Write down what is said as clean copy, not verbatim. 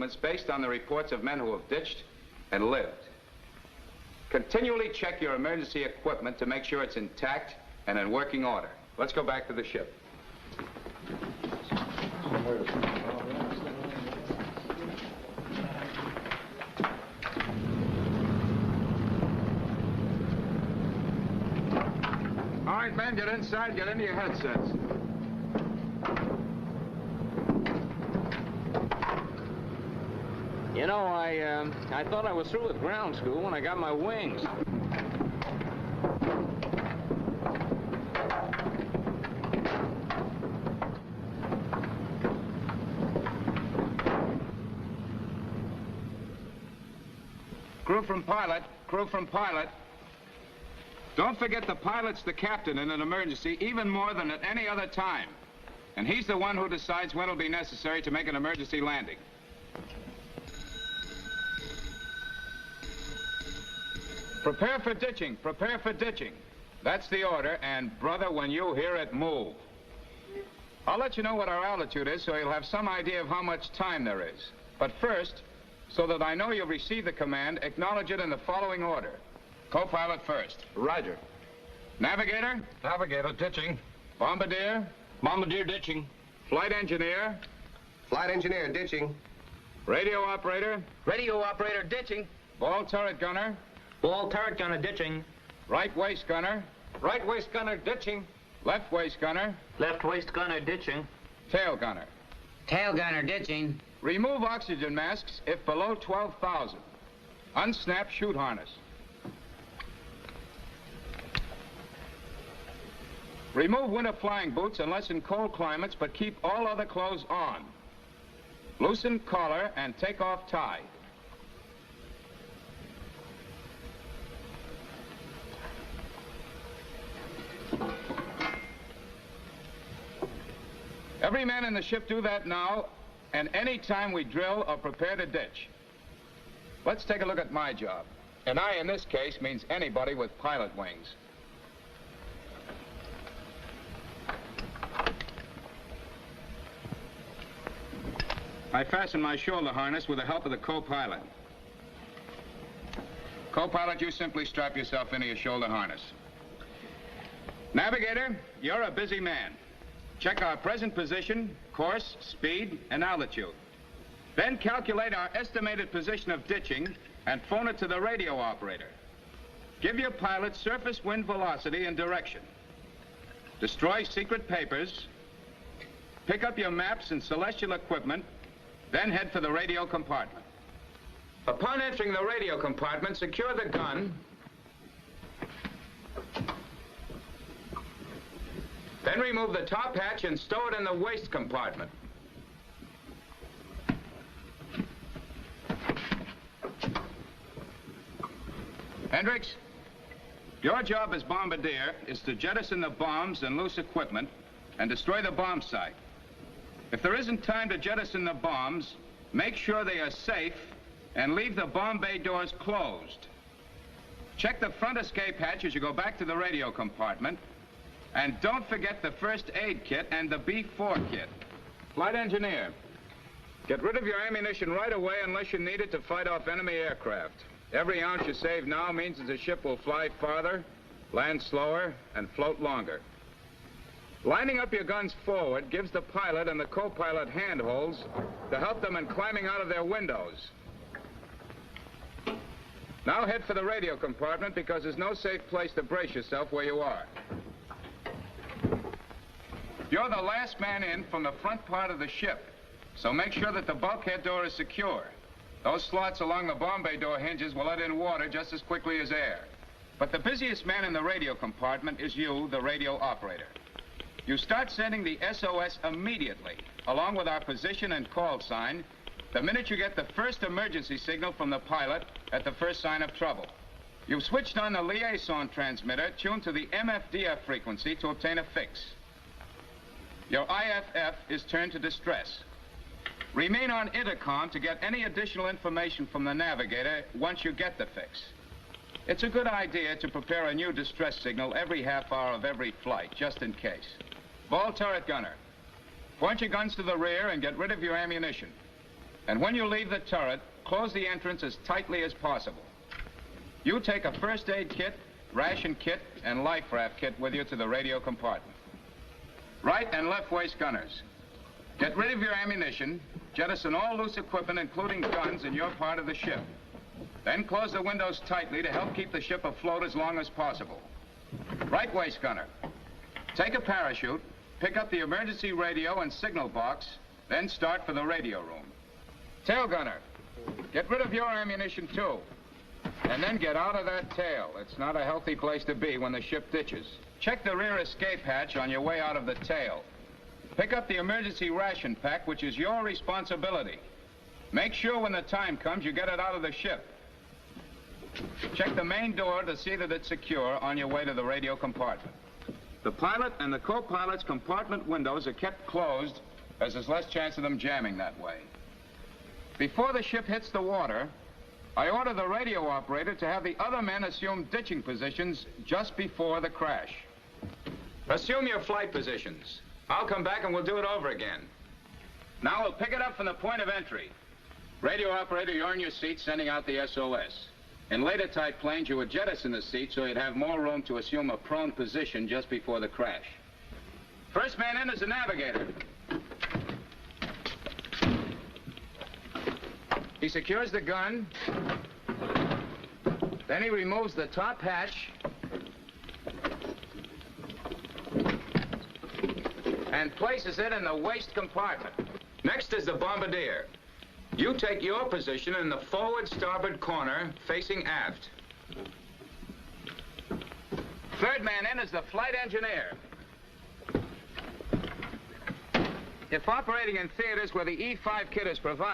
movements based on the reports of men who have ditched and lived. Continually check your emergency equipment to make sure it's intact and in working order. Let's go back to the ship. All right, men, get inside, get into your headsets. You know, I thought I was through with ground school when I got my wings. Crew from pilot, crew from pilot. Don't forget the pilot's the captain in an emergency even more than at any other time. And he's the one who decides when it'll be necessary to make an emergency landing. Prepare for ditching, prepare for ditching. That's the order, and brother, when you hear it, move. I'll let you know what our altitude is so you'll have some idea of how much time there is. But first, so that I know you'll receive the command, acknowledge it in the following order. Co-pilot first. Roger. Navigator? Navigator, ditching. Bombardier? Bombardier ditching. Flight engineer? Flight engineer, ditching. Radio operator? Radio operator ditching. Ball turret gunner? Ball turret gunner ditching. Right waist gunner? Right waist gunner, ditching. Left waist gunner? Left waist gunner ditching. Tail gunner? Tail gunner ditching. Remove oxygen masks if below 12,000. Unsnap chute harness. Remove winter flying boots unless in cold climates, but keep all other clothes on. Loosen collar and take off tie. Every man in the ship do that now, and any time we drill or prepare to ditch. Let's take a look at my job. And I, in this case, means anybody with pilot wings. I fasten my shoulder harness with the help of the co-pilot. Co-pilot, you simply strap yourself into your shoulder harness. Navigator, you're a busy man. Check our present position, course, speed, and altitude. Then calculate our estimated position of ditching and phone it to the radio operator. Give your pilot surface wind velocity and direction. Destroy secret papers. Pick up your maps and celestial equipment, then head for the radio compartment. Upon entering the radio compartment, secure the gun. Then remove the top hatch and stow it in the waist compartment. Hendricks, your job as bombardier is to jettison the bombs and loose equipment and destroy the bomb site. If there isn't time to jettison the bombs, make sure they are safe and leave the bomb bay doors closed. Check the front escape hatch as you go back to the radio compartment. And don't forget the first aid kit and the B4 kit. Flight engineer, get rid of your ammunition right away unless you need it to fight off enemy aircraft. Every ounce you save now means that the ship will fly farther, land slower, and float longer. Lining up your guns forward gives the pilot and the co-pilot handholds to help them in climbing out of their windows. Now head for the radio compartment because there's no safe place to brace yourself where you are. You're the last man in from the front part of the ship, so make sure that the bulkhead door is secure. Those slots along the bomb bay door hinges will let in water just as quickly as air. But the busiest man in the radio compartment is you, the radio operator. You start sending the SOS immediately, along with our position and call sign, the minute you get the first emergency signal from the pilot at the first sign of trouble. You've switched on the liaison transmitter tuned to the MFDF frequency to obtain a fix. Your IFF is turned to distress. Remain on intercom to get any additional information from the navigator once you get the fix. It's a good idea to prepare a new distress signal every half hour of every flight, just in case. Ball turret gunner, point your guns to the rear and get rid of your ammunition. And when you leave the turret, close the entrance as tightly as possible. You take a first aid kit, ration kit, and life raft kit with you to the radio compartment. Right and left waist gunners. Get rid of your ammunition, jettison all loose equipment, including guns, in your part of the ship. Then close the windows tightly to help keep the ship afloat as long as possible. Right waist gunner. Take a parachute, pick up the emergency radio and signal box, then start for the radio room. Tail gunner. Get rid of your ammunition, too. And then get out of that tail. It's not a healthy place to be when the ship ditches. Check the rear escape hatch on your way out of the tail. Pick up the emergency ration pack, which is your responsibility. Make sure when the time comes, you get it out of the ship. Check the main door to see that it's secure on your way to the radio compartment. The pilot and the co-pilot's compartment windows are kept closed, as there's less chance of them jamming that way. Before the ship hits the water, I order the radio operator to have the other men assume ditching positions just before the crash. Assume your flight positions. I'll come back and we'll do it over again. Now we'll pick it up from the point of entry. Radio operator, you're in your seat sending out the SOS. In later type planes, you would jettison the seat so you'd have more room to assume a prone position just before the crash. First man in is the navigator. He secures the gun. Then he removes the top hatch. And places it in the waist compartment. Next is the bombardier. You take your position in the forward starboard corner, facing aft. Third man in is the flight engineer. If operating in theaters where the E5 kit is provided,